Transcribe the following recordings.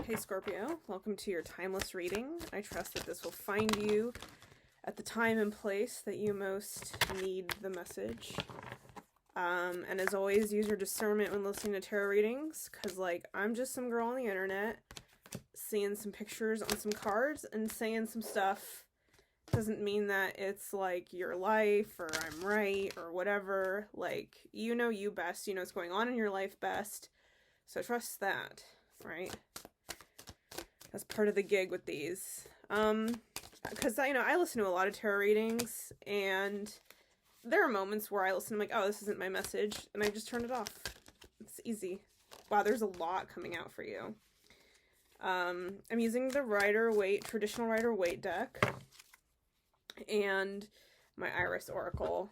Hey Scorpio, welcome to your timeless reading. I trust that this will find you at the time and place that you most need the message. And as always, use your discernment when listening to tarot readings, because I'm just some girl on the internet seeing some pictures on some cards and saying some stuff. Doesn't mean that it's your life or I'm right or whatever. You know you best, you know what's going on in your life best. So trust that, right? That's part of the gig with these. Because, I listen to a lot of tarot readings, and there are moments where I listen, I'm like, oh, this isn't my message, and I just turn it off. It's easy. Wow, there's a lot coming out for you. I'm using the traditional Rider-Waite deck, and my Iris Oracle.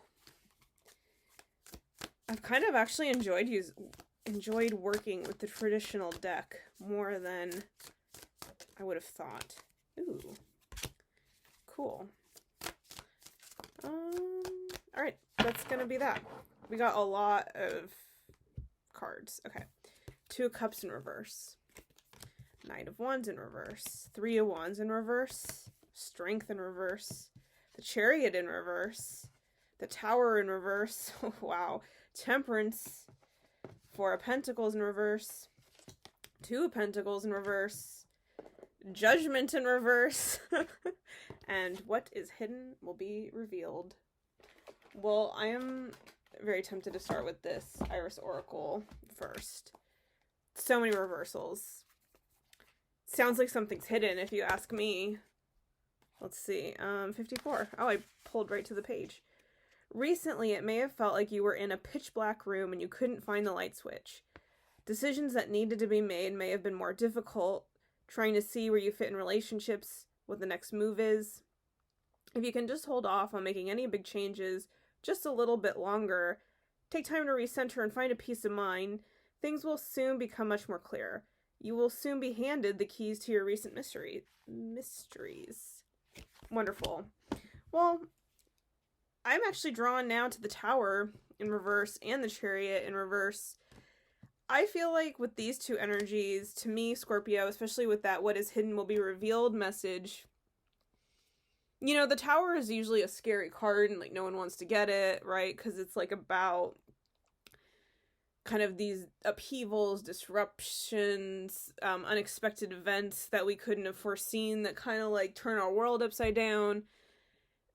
I've kind of actually enjoyed working with the traditional deck more than I would have thought. Ooh. Cool. Alright, that's gonna be that. We got a lot of cards. Okay. 2 of Cups in reverse. Knight of Wands in reverse. 3 of Wands in reverse. Strength in reverse. The Chariot in reverse. The Tower in reverse. Wow. Temperance. 4 of Pentacles in reverse. 2 of Pentacles in reverse. Judgment in reverse. And what is hidden will be revealed. Well, I am very tempted to start with this Iris Oracle first. So many reversals. Sounds like something's hidden if you ask me. Let's see. 54. Oh, I pulled right to the page. Recently, it may have felt like you were in a pitch black room and you couldn't find the light switch. Decisions that needed to be made may have been more difficult. Trying to see where you fit in relationships, what the next move is. If you can just hold off on making any big changes just a little bit longer, take time to recenter and find a peace of mind, things will soon become much more clear. You will soon be handed the keys to your recent mysteries. Wonderful. Well, I'm actually drawn now to the Tower in reverse and the Chariot in reverse. I feel like with these 2 energies, to me, Scorpio, especially with that what is hidden will be revealed message, the Tower is usually a scary card and no one wants to get it, right? Because it's about kind of these upheavals, disruptions, unexpected events that we couldn't have foreseen that kind of turn our world upside down.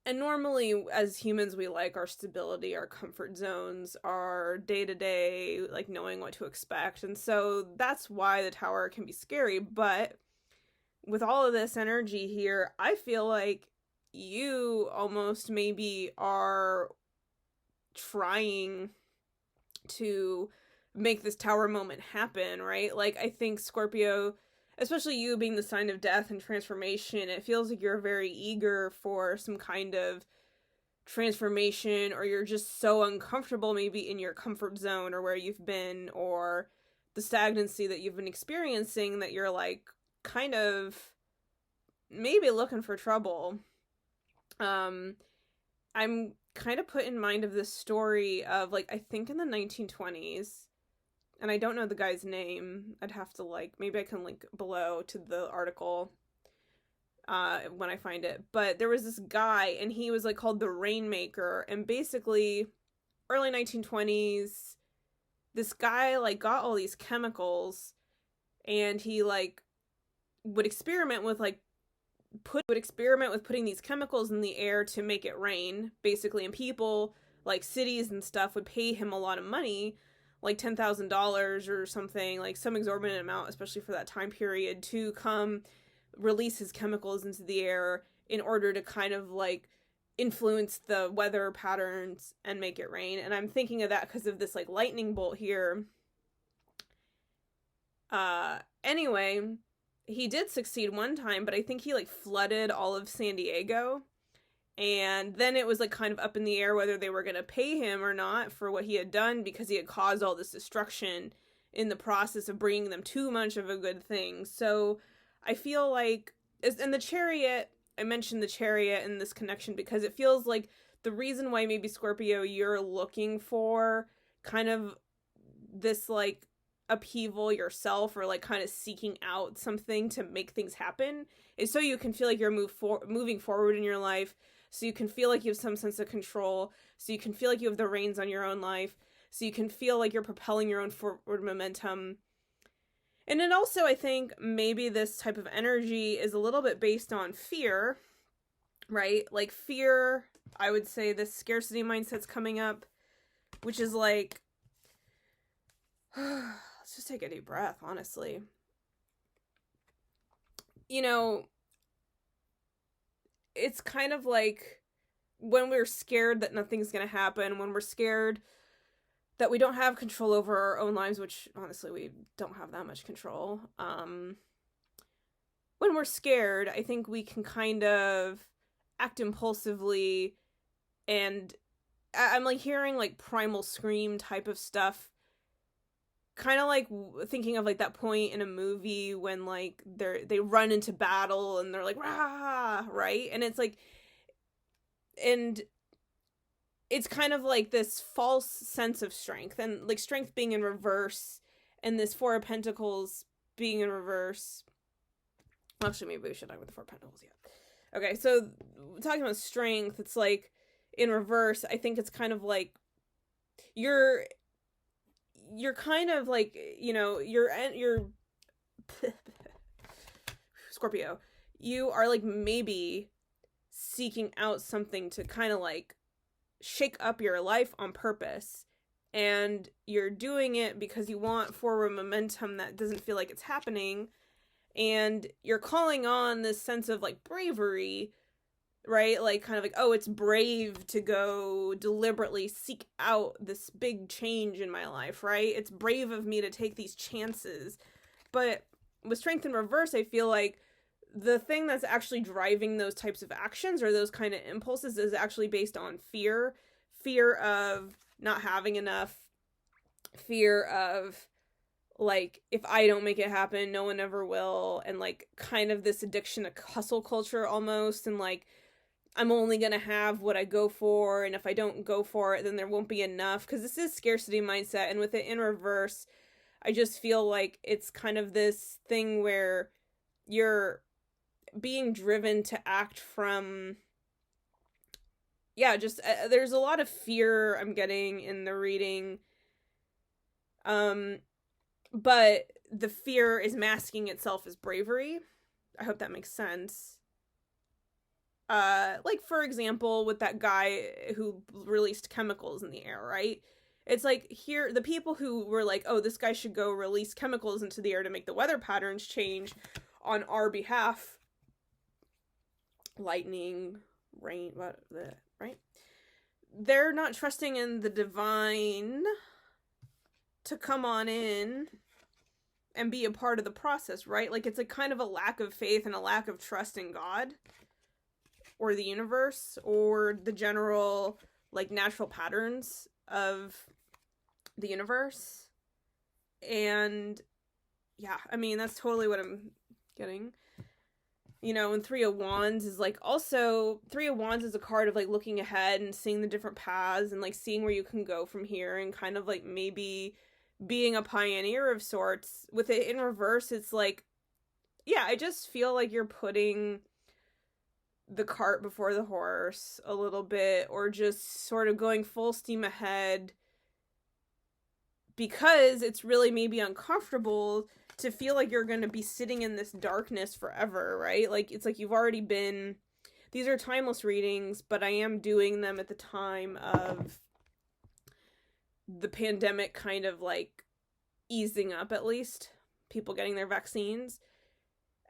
And normally, as humans, we like our stability, our comfort zones, our day-to-day, knowing what to expect. And so that's why the Tower can be scary. But with all of this energy here, I feel like you almost maybe are trying to make this Tower moment happen, right? I think Scorpio, especially you being the sign of death and transformation, it feels like you're very eager for some kind of transformation, or you're just so uncomfortable maybe in your comfort zone or where you've been, or the stagnancy that you've been experiencing, that you're kind of maybe looking for trouble. I'm kind of put in mind of this story of I think in the 1920s, and I don't know the guy's name. I'd have to maybe I can link below to the article when I find it. But there was this guy, and he was called the Rainmaker. And basically, early 1920s, this guy got all these chemicals, and he would experiment with putting these chemicals in the air to make it rain, basically. And people cities and stuff would pay him a lot of money, $10,000 or something, some exorbitant amount, especially for that time period, to come release his chemicals into the air in order to kind of influence the weather patterns and make it rain. And I'm thinking of that because of this lightning bolt here. Anyway, he did succeed one time, but I think he flooded all of San Diego. And then it was kind of up in the air whether they were going to pay him or not for what he had done, because he had caused all this destruction in the process of bringing them too much of a good thing. So I feel and the Chariot, I mentioned the Chariot in this connection because it feels like the reason why maybe Scorpio you're looking for kind of this upheaval yourself, or like kind of seeking out something to make things happen, is so you can feel like you're moving forward in your life, so you can feel like you have some sense of control, so you can feel like you have the reins on your own life, so you can feel like you're propelling your own forward momentum. And then also, I think maybe this type of energy is a little bit based on fear, right? Like fear, I would say this scarcity mindset's coming up, which is like, let's just take a deep breath, honestly. You know, it's kind of like when we're scared that nothing's going to happen, when we're scared that we don't have control over our own lives, which honestly we don't have that much control. When we're scared, I think we can kind of act impulsively, and I'm like hearing like primal scream type of stuff, kind of like thinking of like that point in a movie when like they run into battle and they're like rah, right? And it's like, and it's kind of like this false sense of strength, and like strength being in reverse, and this Four of Pentacles being in reverse. Actually, maybe we should talk about the Four of Pentacles. Yeah. Okay, so talking about strength, it's like in reverse. I think it's kind of like you're kind of like, you know, you're Scorpio. You are like maybe seeking out something to kind of like shake up your life on purpose, and you're doing it because you want forward momentum that doesn't feel like it's happening, and you're calling on this sense of like bravery, right? Like kind of like, oh, it's brave to go deliberately seek out this big change in my life, right? It's brave of me to take these chances. But with strength in reverse, I feel like the thing that's actually driving those types of actions or those kind of impulses is actually based on fear of not having enough, fear of like, if I don't make it happen, no one ever will, and like kind of this addiction to hustle culture almost, and like I'm only gonna have what I go for, and if I don't go for it, then there won't be enough, because this is scarcity mindset. And with it in reverse, I just feel like it's kind of this thing where you're being driven to act from, yeah, just there's a lot of fear I'm getting in the reading, but the fear is masking itself as bravery. I hope that makes sense. Like for example, with that guy who released chemicals in the air, right? It's like, here, the people who were like, oh, this guy should go release chemicals into the air to make the weather patterns change on our behalf. Lightning, rain, right? They're not trusting in the divine to come on in and be a part of the process, right? Like, it's a kind of a lack of faith and a lack of trust in God or the universe or the general, like, natural patterns of the universe. And yeah, I mean, that's totally what I'm getting. You know, and Three of Wands is like, also, Three of Wands is a card of like looking ahead and seeing the different paths and like seeing where you can go from here, and kind of like maybe being a pioneer of sorts. With it in reverse, it's like, yeah, I just feel like you're putting the cart before the horse a little bit, or just sort of going full steam ahead because it's really maybe uncomfortable to feel like you're going to be sitting in this darkness forever, right? Like, it's like you've already been, these are timeless readings, but I am doing them at the time of the pandemic kind of like easing up, at least people getting their vaccines.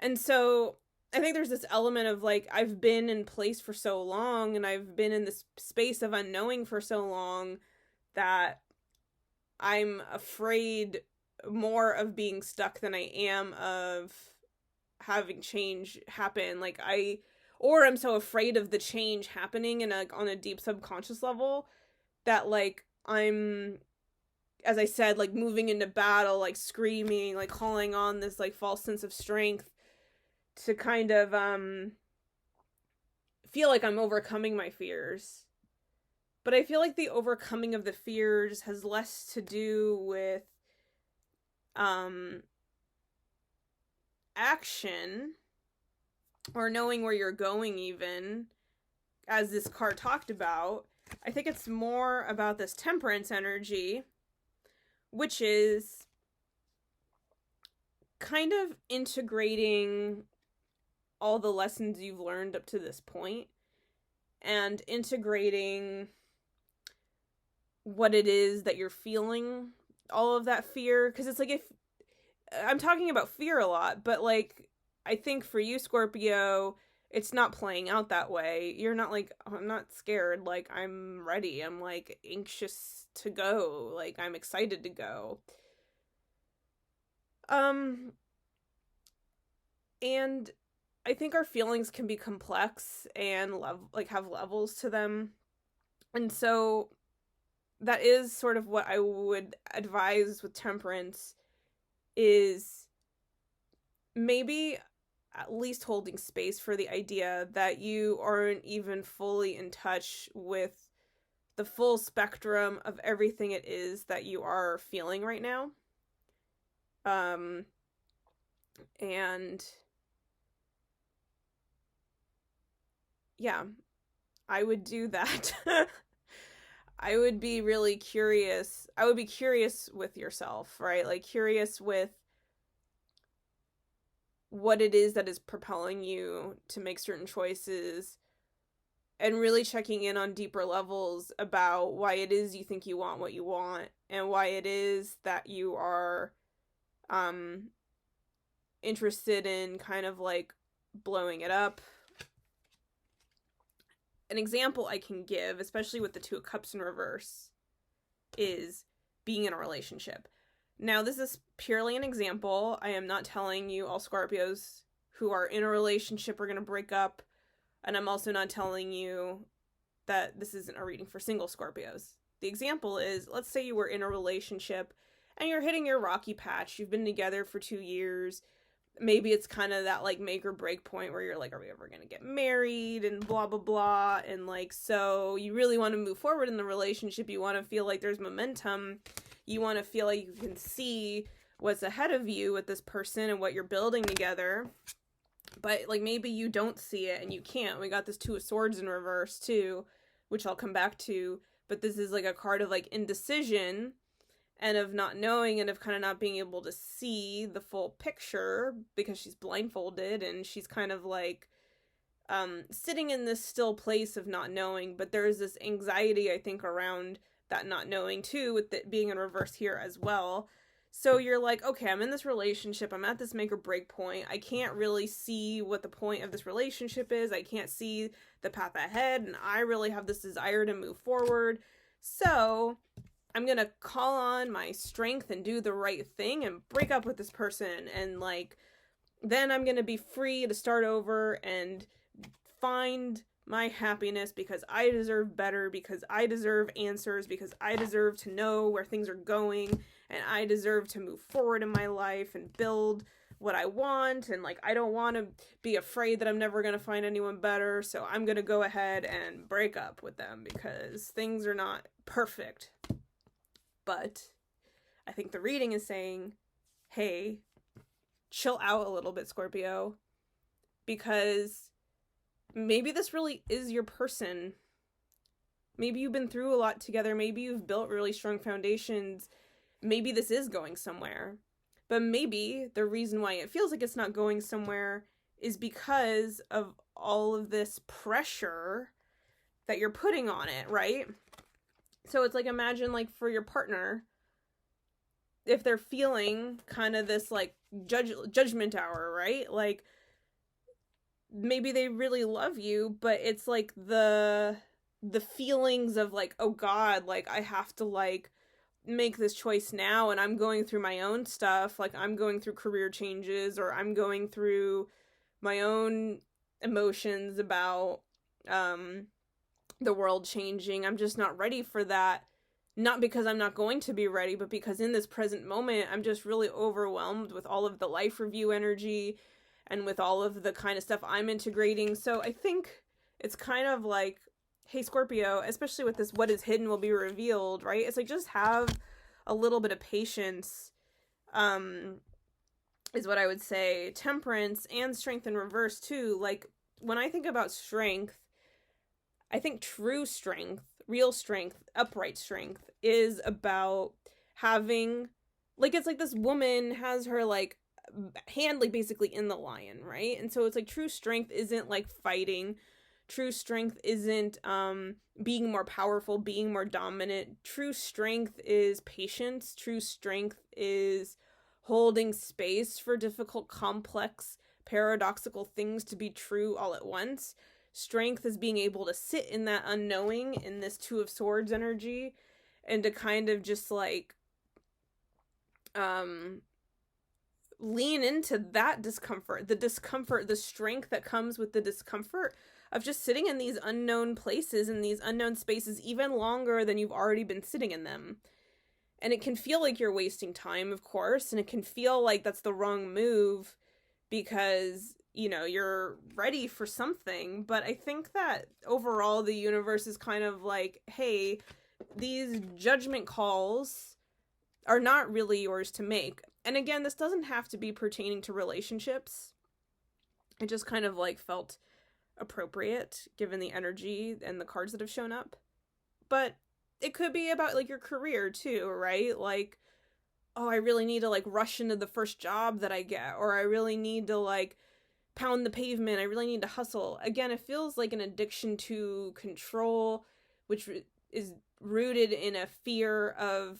And so I think there's this element of like, I've been in place for so long, and I've been in this space of unknowing for so long, that I'm afraid more of being stuck than I am of having change happen. Like, I'm so afraid of the change happening in on a deep subconscious level that like I'm, as I said, like moving into battle, like screaming, like calling on this like false sense of strength to kind of feel like I'm overcoming my fears. But I feel like the overcoming of the fears has less to do with action, or knowing where you're going, even, as this card talked about. I think it's more about this temperance energy, which is kind of integrating all the lessons you've learned up to this point and integrating what it is that you're feeling, all of that fear. Because it's like, if I'm talking about fear a lot, but like, I think for you, Scorpio, it's not playing out that way. You're not like, oh, I'm not scared, like, I'm ready, I'm like anxious to go, like, I'm excited to go. And I think our feelings can be complex and have levels to them. And so that is sort of what I would advise with temperance, is maybe at least holding space for the idea that you aren't even fully in touch with the full spectrum of everything it is that you are feeling right now. And yeah, I would do that. I would be really curious. I would be curious with yourself, right? Like, curious with what it is that is propelling you to make certain choices, and really checking in on deeper levels about why it is you think you want what you want, and why it is that you are interested in kind of like blowing it up. An example I can give, especially with the Two of Cups in reverse, is being in a relationship. Now, this is purely an example. I am not telling you all Scorpios who are in a relationship are going to break up. And I'm also not telling you that this isn't a reading for single Scorpios. The example is, let's say you were in a relationship and you're hitting your rocky patch. You've been together for 2 years. Maybe it's kind of that like make or break point where you're like, are we ever going to get married and blah, blah, blah. And like, so you really want to move forward in the relationship. You want to feel like there's momentum. You want to feel like you can see what's ahead of you with this person and what you're building together. But like, maybe you don't see it and you can't. We got this Two of Swords in reverse too, which I'll come back to. But this is like a card of like indecision and of not knowing, and of kind of not being able to see the full picture because she's blindfolded, and she's kind of like sitting in this still place of not knowing. But there's this anxiety, I think, around that not knowing too, with it being in reverse here as well. So you're like, okay, I'm in this relationship, I'm at this make or break point, I can't really see what the point of this relationship is, I can't see the path ahead, and I really have this desire to move forward. So I'm gonna call on my strength and do the right thing and break up with this person, and like, then I'm gonna be free to start over and find my happiness, because I deserve better, because I deserve answers, because I deserve to know where things are going, and I deserve to move forward in my life and build what I want. And like, I don't want to be afraid that I'm never going to find anyone better, so I'm going to go ahead and break up with them because things are not perfect. But I think the reading is saying, hey, chill out a little bit, Scorpio, because maybe this really is your person. Maybe you've been through a lot together. Maybe you've built really strong foundations. Maybe this is going somewhere. But maybe the reason why it feels like it's not going somewhere is because of all of this pressure that you're putting on it, right? So it's like, imagine like for your partner, if they're feeling kind of this like judgment hour, right? Like, maybe they really love you, but it's like the feelings of like, oh God, like I have to like make this choice now, and I'm going through my own stuff, like I'm going through career changes, or I'm going through my own emotions about the world changing. I'm just not ready for that. Not because I'm not going to be ready, but because in this present moment, I'm just really overwhelmed with all of the life review energy and with all of the kind of stuff I'm integrating. So I think it's kind of like, hey, Scorpio, especially with this what is hidden will be revealed, right? It's like, just have a little bit of patience is what I would say. Temperance and strength in reverse too. Like, when I think about strength, I think true strength, real strength, upright strength is about having, like, it's like this woman has her, like, hand, like, basically in the lion, right? And so it's like true strength isn't like fighting. True strength isn't being more powerful, being more dominant. True strength is patience. True strength is holding space for difficult, complex, paradoxical things to be true all at once. Strength is being able to sit in that unknowing, in this Two of Swords energy, and to kind of just like lean into that discomfort, the strength that comes with the discomfort of just sitting in these unknown places, in these unknown spaces, even longer than you've already been sitting in them. And it can feel like you're wasting time, of course, and it can feel like that's the wrong move because, you know, you're ready for something. But I think that overall the universe is kind of like, hey, these judgment calls are not really yours to make. And again, this doesn't have to be pertaining to relationships. It just kind of like felt appropriate given the energy and the cards that have shown up. But it could be about like your career too, right? Like, oh, I really need to like rush into the first job that I get, or I really need to like pound the pavement, I really need to hustle. Again, it feels like an addiction to control, which is rooted in a fear of,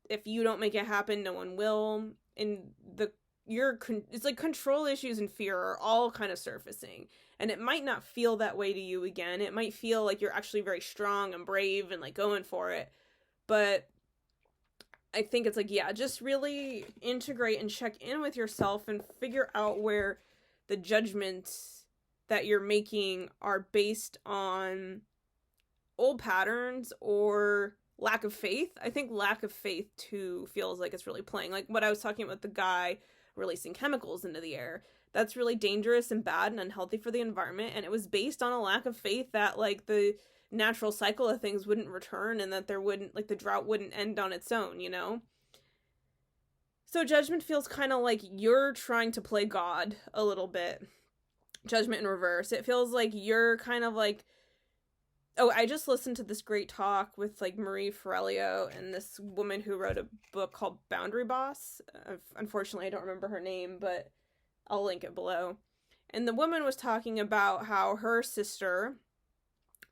if you don't make it happen, no one will. And it's like control issues and fear are all kind of surfacing. And it might not feel that way to you again. It might feel like you're actually very strong and brave and like going for it. But I think it's like, yeah, just really integrate and check in with yourself and figure out where the judgments that you're making are based on old patterns or lack of faith. I think lack of faith too feels like it's really playing. Like what I was talking about, the guy releasing chemicals into the air. That's really dangerous and bad and unhealthy for the environment. And it was based on a lack of faith that like the natural cycle of things wouldn't return and that there wouldn't, like the drought wouldn't end on its own, you know? So judgment feels kind of like you're trying to play God a little bit. Judgment in reverse. It feels like you're kind of like, oh, I just listened to this great talk with like Marie Forleo and this woman who wrote a book called Boundary Boss. Unfortunately, I don't remember her name, but I'll link it below. And the woman was talking about how her sister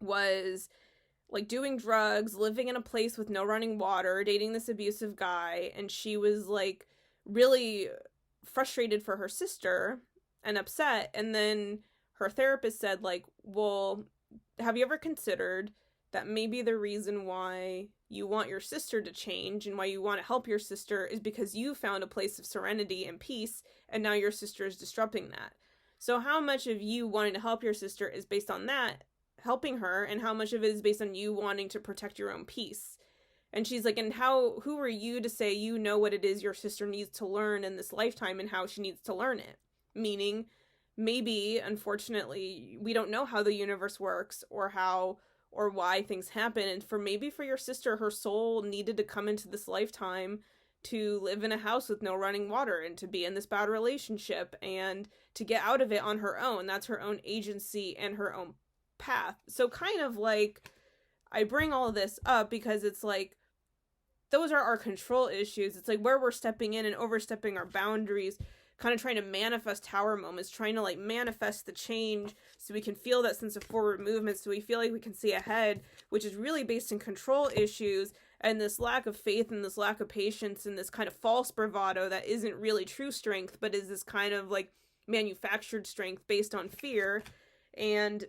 was like doing drugs, living in a place with no running water, dating this abusive guy, and she was like really frustrated for her sister and upset. And then her therapist said like, well, have you ever considered that maybe the reason why you want your sister to change and why you want to help your sister is because you found a place of serenity and peace, and now your sister is disrupting that. So how much of you wanting to help your sister is based on that, helping her, and how much of it is based on you wanting to protect your own peace? And she's like, and who are you to say you know what it is your sister needs to learn in this lifetime and how she needs to learn it? Meaning, maybe, unfortunately, we don't know how the universe works or how or why things happen. And for your sister, her soul needed to come into this lifetime to live in a house with no running water and to be in this bad relationship and to get out of it on her own. That's her own agency and her own path. So kind of like, I bring all of this up because it's like, those are our control issues. It's like where we're stepping in and overstepping our boundaries, kind of trying to manifest tower moments, trying to like manifest the change so we can feel that sense of forward movement, so we feel like we can see ahead, which is really based in control issues and this lack of faith and this lack of patience and this kind of false bravado that isn't really true strength, but is this kind of like manufactured strength based on fear and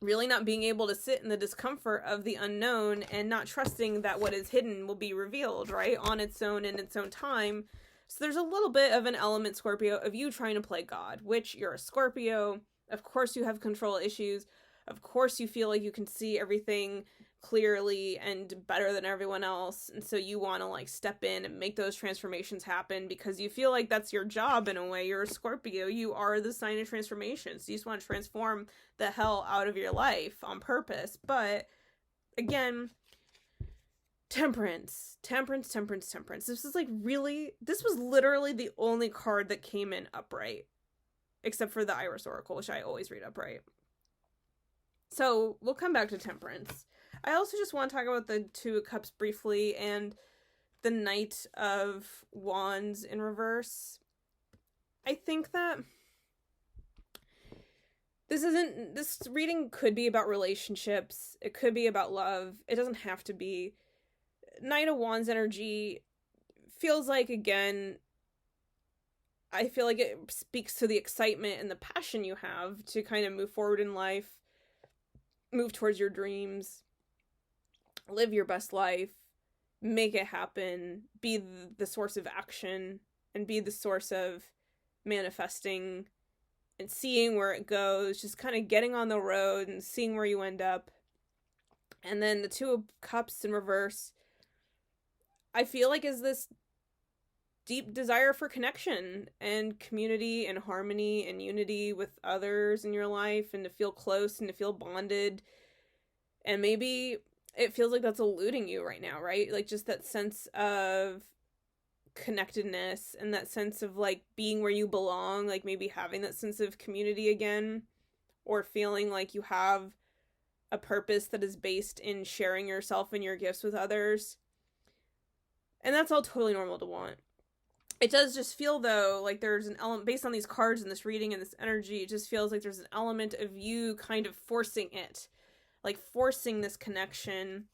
really not being able to sit in the discomfort of the unknown and not trusting that what is hidden will be revealed, right, on its own in its own time. So there's a little bit of an element, Scorpio, of you trying to play God, which you're a Scorpio. Of course you have control issues. Of course you feel like you can see everything clearly and better than everyone else. And so you want to like step in and make those transformations happen because you feel like that's your job in a way. You're a Scorpio. You are the sign of transformation. So you just want to transform the hell out of your life on purpose. But again, Temperance. Temperance, temperance, temperance. This was literally the only card that came in upright. Except for the Iris Oracle, which I always read upright. So, we'll come back to temperance. I also just want to talk about the Two of Cups briefly and the Knight of Wands in reverse. I think that this reading could be about relationships. It could be about love. It doesn't have to be. Knight of Wands energy feels like, again, I feel like it speaks to the excitement and the passion you have to kind of move forward in life, move towards your dreams, live your best life, make it happen, be the source of action, and be the source of manifesting and seeing where it goes, just kind of getting on the road and seeing where you end up. And then the Two of Cups in reverse, I feel like is this deep desire for connection and community and harmony and unity with others in your life, and to feel close and to feel bonded. And maybe it feels like that's eluding you right now, right? Like just that sense of connectedness and that sense of like being where you belong, like maybe having that sense of community again, or feeling like you have a purpose that is based in sharing yourself and your gifts with others. And that's all totally normal to want. It does just feel, though, like there's an element, based on these cards and this reading and this energy, it just feels like there's an element of you kind of forcing it. Like forcing this connection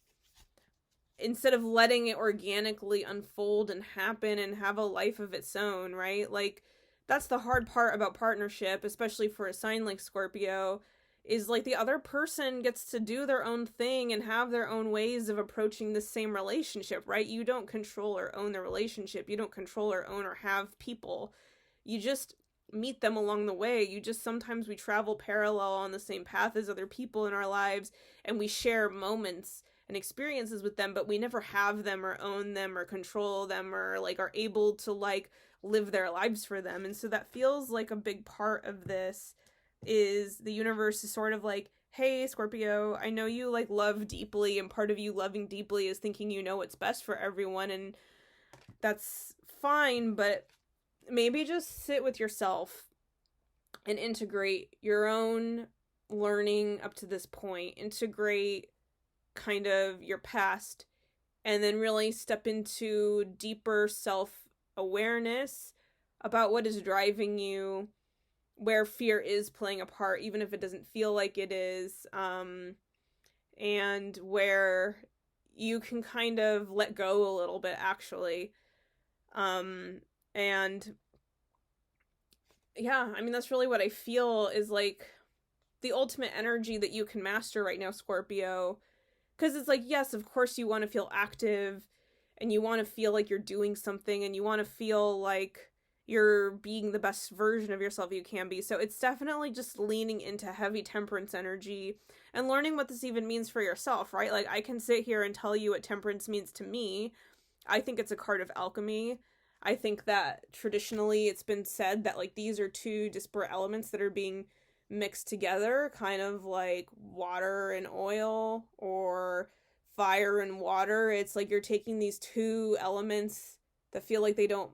instead of letting it organically unfold and happen and have a life of its own, right? Like, that's the hard part about partnership, especially for a sign like Scorpio, is like the other person gets to do their own thing and have their own ways of approaching the same relationship, right? You don't control or own the relationship. You don't control or own or have people. You just meet them along the way. Sometimes we travel parallel on the same path as other people in our lives, and we share moments and experiences with them, but we never have them or own them or control them or like are able to like live their lives for them. And so that feels like a big part of this is the universe is sort of like, hey, Scorpio, I know you like love deeply, and part of you loving deeply is thinking you know what's best for everyone, and that's fine, but maybe just sit with yourself and integrate your own learning up to this point, integrate kind of your past, and then really step into deeper self-awareness about what is driving you, where fear is playing a part, even if it doesn't feel like it is, and where you can kind of let go a little bit, actually. And yeah, I mean, that's really what I feel is like the ultimate energy that you can master right now, Scorpio. Because it's like, yes, of course you want to feel active, and you want to feel like you're doing something, and you want to feel like you're being the best version of yourself you can be. So it's definitely just leaning into heavy temperance energy and learning what this even means for yourself, right? Like, I can sit here and tell you what temperance means to me. I think it's a card of alchemy. I think that traditionally it's been said that like these are two disparate elements that are being mixed together, kind of like water and oil or fire and water. It's like you're taking these two elements that feel like they don't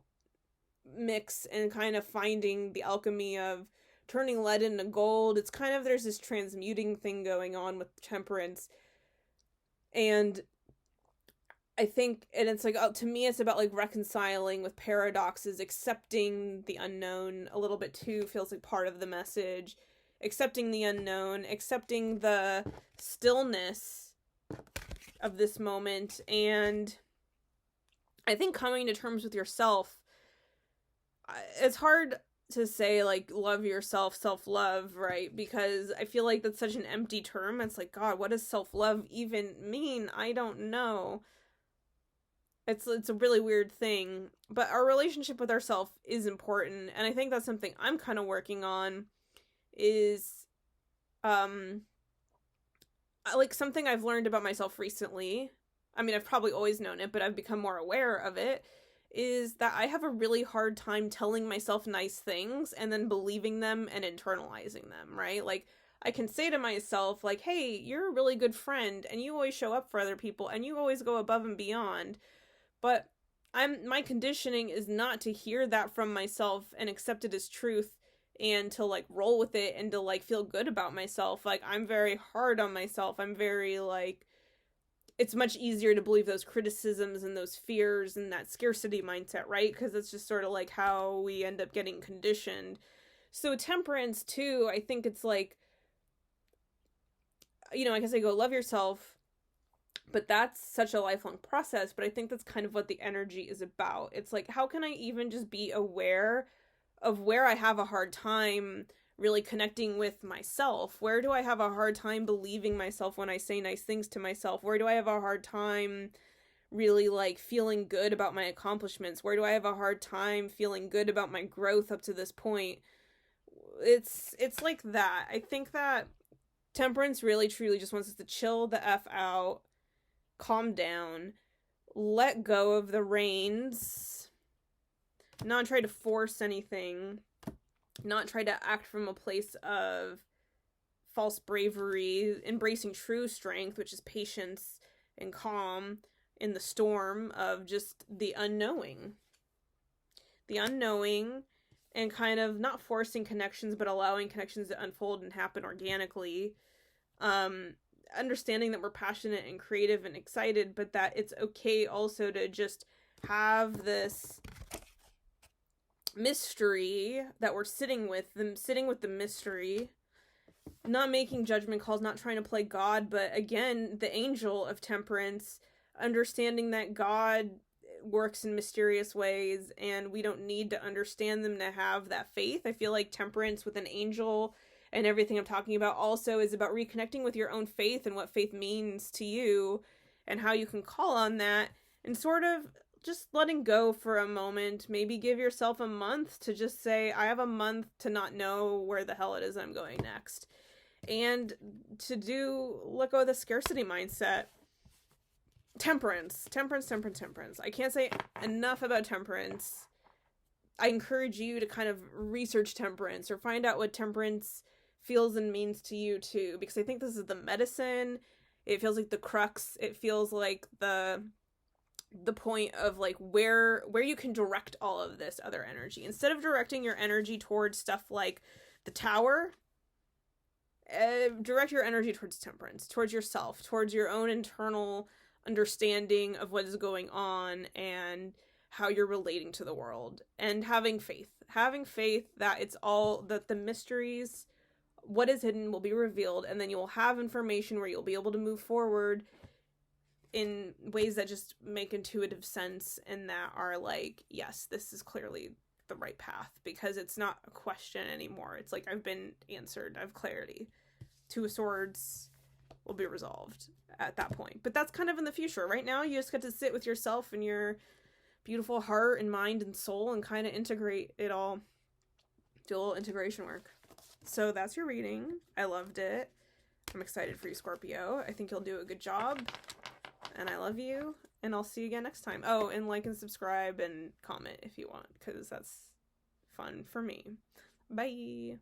mix and kind of finding the alchemy of turning lead into gold. It's kind of, there's this transmuting thing going on with temperance. And I think, and it's like, to me, it's about like reconciling with paradoxes, accepting the unknown a little bit too, feels like part of the message. Accepting the unknown, accepting the stillness of this moment, and I think coming to terms with yourself. It's hard to say, like, love yourself, self-love, right? Because I feel like that's such an empty term. It's like, God, what does self-love even mean? I don't know. It's a really weird thing. But our relationship with ourselves is important, and I think that's something I'm kind of working on, is, like, something I've learned about myself recently. I mean, I've probably always known it, but I've become more aware of it, is that I have a really hard time telling myself nice things and then believing them and internalizing them, right? Like, I can say to myself, like, hey, you're a really good friend and you always show up for other people and you always go above and beyond. But my conditioning is not to hear that from myself and accept it as truth and to like roll with it and to like feel good about myself. Like, I'm very hard on myself. I'm very like, it's much easier to believe those criticisms and those fears and that scarcity mindset, right? Because it's just sort of like how we end up getting conditioned. So temperance too, I think it's like, I guess I go love yourself, but that's such a lifelong process. But I think that's kind of what the energy is about. It's like, how can I even just be aware of where I have a hard time really connecting with myself? Where do I have a hard time believing myself when I say nice things to myself? Where do I have a hard time really like feeling good about my accomplishments? Where do I have a hard time feeling good about my growth up to this point? It's like that. I think that temperance really truly just wants us to chill the F out, calm down, let go of the reins, not try to force anything, not try to act from a place of false bravery, embracing true strength, which is patience and calm in the storm of just the unknowing. The unknowing, and kind of not forcing connections, but allowing connections to unfold and happen organically. Understanding that we're passionate and creative and excited, but that it's okay also to just have this mystery that we're sitting with the mystery, not making judgment calls, not trying to play God, but again, the angel of temperance, understanding that God works in mysterious ways and we don't need to understand them to have that faith. I feel like temperance with an angel and everything I'm talking about also is about reconnecting with your own faith and what faith means to you and how you can call on that, and sort of just letting go for a moment. Maybe give yourself a month to just say, I have a month to not know where the hell it is I'm going next. And to let go of the scarcity mindset. Temperance. I can't say enough about temperance. I encourage you to kind of research temperance or find out what temperance feels and means to you too, because I think this is the medicine. It feels like the crux. It feels like the point of like where you can direct all of this other energy. Instead of directing your energy towards stuff like the tower, direct your energy towards temperance, towards yourself, towards your own internal understanding of what is going on and how you're relating to the world, and having faith that it's all, that the mysteries, what is hidden, will be revealed, and then you'll have information where you'll be able to move forward in ways that just make intuitive sense and that are like, yes, this is clearly the right path, because it's not a question anymore. It's like, I've been answered. I have clarity. Two of Swords will be resolved at that point. But that's kind of in the future. Right now, you just get to sit with yourself and your beautiful heart and mind and soul and kind of integrate it all. Do a little integration work. So that's your reading. I loved it. I'm excited for you, Scorpio. I think you'll do a good job. And I love you. And I'll see you again next time. Oh, and like and subscribe and comment if you want, because that's fun for me. Bye.